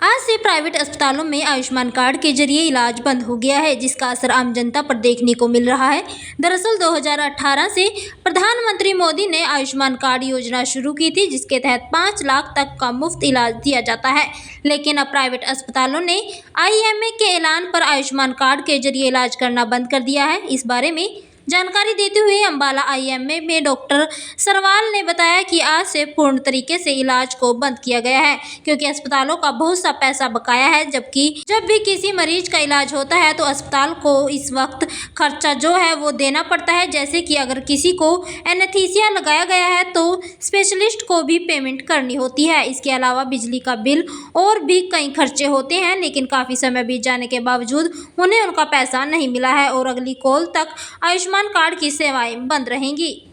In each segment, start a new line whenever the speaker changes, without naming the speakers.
आज से प्राइवेट अस्पतालों में आयुष्मान कार्ड के जरिए इलाज बंद हो गया है, जिसका असर आम जनता पर देखने को मिल रहा है। दरअसल 2018 से प्रधानमंत्री मोदी ने आयुष्मान कार्ड योजना शुरू की थी, जिसके तहत 5 लाख तक का मुफ्त इलाज दिया जाता है। लेकिन अब प्राइवेट अस्पतालों ने आईएमए के ऐलान पर आयुष्मान कार्ड के जरिए इलाज करना बंद कर दिया है। इस बारे में जानकारी देते हुए अंबाला आईएमए में डॉक्टर सरवाल ने बताया कि आज से पूर्ण तरीके से इलाज को बंद किया गया है, क्योंकि अस्पतालों का बहुत सा पैसा बकाया है। जबकि जब भी किसी मरीज का इलाज होता है तो अस्पताल को इस वक्त खर्चा जो है वो देना पड़ता है। जैसे कि अगर किसी को एनेस्थीसिया लगाया गया है तो स्पेशलिस्ट को भी पेमेंट करनी होती है। इसके अलावा बिजली का बिल और भी कई खर्चे होते हैं, लेकिन काफ़ी समय बीत जाने के बावजूद उन्हें उनका पैसा नहीं मिला है और अगली कॉल तक आयुष्मान कार्ड की सेवाएं बंद रहेंगी।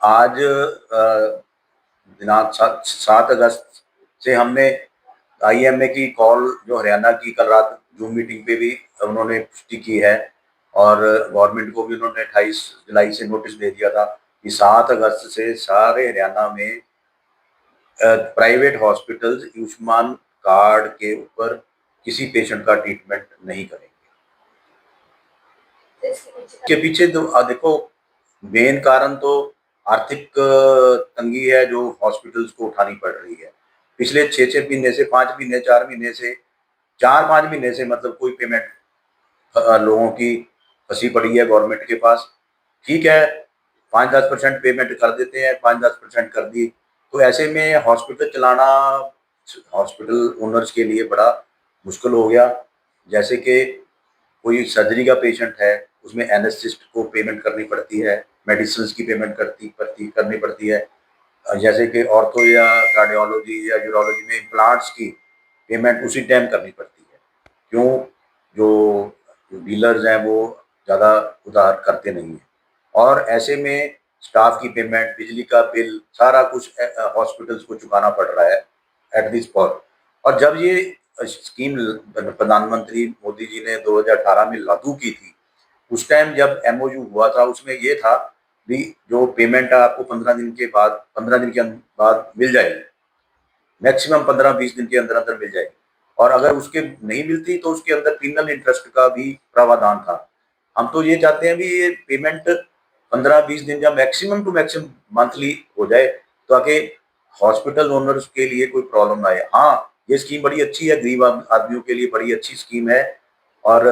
आज दिनांक 7 अगस्त से हमने आईएमए की कॉल जो हरियाणा की कल रात जूम मीटिंग पे भी उन्होंने पुष्टि की है और गवर्नमेंट को भी उन्होंने 28 जुलाई से नोटिस दे दिया था कि 7 अगस्त से सारे हरियाणा में प्राइवेट हॉस्पिटल्स आयुष्मान कार्ड के ऊपर किसी पेशेंट का ट्रीटमेंट नहीं करेंगे। इसके पीछे देखो मेन कारण तो आर्थिक तंगी है जो हॉस्पिटल्स को उठानी पड़ रही है। पिछले 6 महीने से 5 महीने 4 महीने से 4-5 महीने से मतलब कोई पेमेंट लोगों की फंसी पड़ी है गवर्नमेंट के पास। ठीक है 5-10% पेमेंट कर देते हैं, 5-10% कर दी, तो ऐसे में हॉस्पिटल चलाना हॉस्पिटल ओनर्स के लिए बड़ा मुश्किल हो गया। जैसे कि कोई सर्जरी का पेशेंट है उसमें एनेस्थिस्ट को पेमेंट करनी पड़ती है, मेडिसिन की पेमेंट करनी पड़ती है। जैसे कि ऑर्थो या कार्डियोलॉजी या यूरोलॉजी में इम्प्लांट्स की पेमेंट उसी टाइम करनी पड़ती है। क्यों? जो डीलर्स हैं वो ज़्यादा उधार करते नहीं हैं और ऐसे में स्टाफ की पेमेंट, बिजली का बिल, सारा कुछ हॉस्पिटल्स को चुकाना पड़ रहा है एट दिस स्पॉट। और जब ये स्कीम प्रधानमंत्री मोदी जी ने 2018 में लागू की थी, उस टाइम जब एमओयू हुआ था उसमें ये था भी जो पेमेंट है आपको 15 दिन के बाद मिल जाएगी, मैक्सिमम 15-20 दिन के अंदर अंदर मिल जाएगी और अगर उसके नहीं मिलती तो उसके अंदर पिनल इंटरेस्ट का भी प्रावधान था। हम तो ये चाहते हैं भी ये पेमेंट 15-20 दिन या मैक्सिमम टू मैक्सिमम मंथली हो जाए ताकि हॉस्पिटल ओनर्स के लिए कोई प्रॉब्लम ना आए। हाँ, ये स्कीम बड़ी अच्छी है, गरीब आदमियों के लिए बड़ी अच्छी स्कीम है और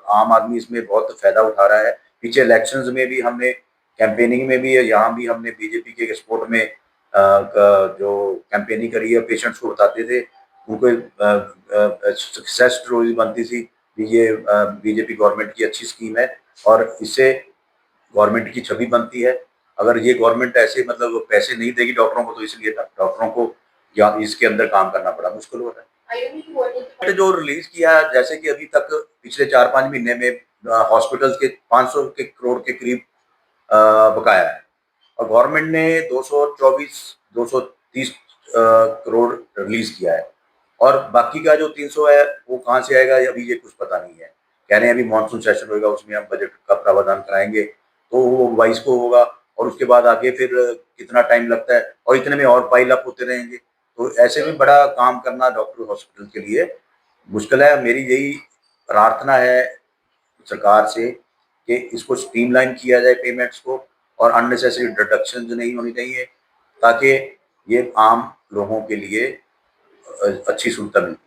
आम आदमी इसमें बहुत फायदा उठा रहा है। पीछे इलेक्शंस में भी हमने कैंपेनिंग में भी यहाँ भी हमने बीजेपी के सपोर्ट में जो कैंपेनिंग करी है, पेशेंट्स को बताते थे, उनको सक्सेस स्टोरी बनती थी कि ये बीजेपी गवर्नमेंट की अच्छी स्कीम है और इससे गवर्नमेंट की छवि बनती है। अगर ये गवर्नमेंट ऐसे मतलब पैसे नहीं देगी डॉक्टरों को तो इसलिए डॉक्टरों को या इसके अंदर काम करना बड़ा मुश्किल हो रहा है। जो रिलीज किया जैसे कि अभी तक पिछले 4-5 महीने में हॉस्पिटल्स के 500 के करोड़ के करीब बकाया है और गवर्नमेंट ने 230 करोड़ रिलीज किया है और बाकी का जो 300 है वो कहाँ से आएगा अभी ये कुछ पता नहीं है। कह रहे हैं अभी मानसून सेशन होगा उसमें हम बजट का प्रावधान कराएंगे तो वो 22 को होगा और उसके बाद आगे फिर कितना टाइम लगता है और इतने में और पाइल अप होते रहेंगे, तो ऐसे में बड़ा काम करना डॉक्टर हॉस्पिटल के लिए मुश्किल है। मेरी यही प्रार्थना है सरकार से कि इसको स्ट्रीमलाइन किया जाए पेमेंट्स को और अननेसेसरी डिडक्शन नहीं होनी चाहिए ताकि ये आम लोगों के लिए अच्छी सुविधा मिलती है।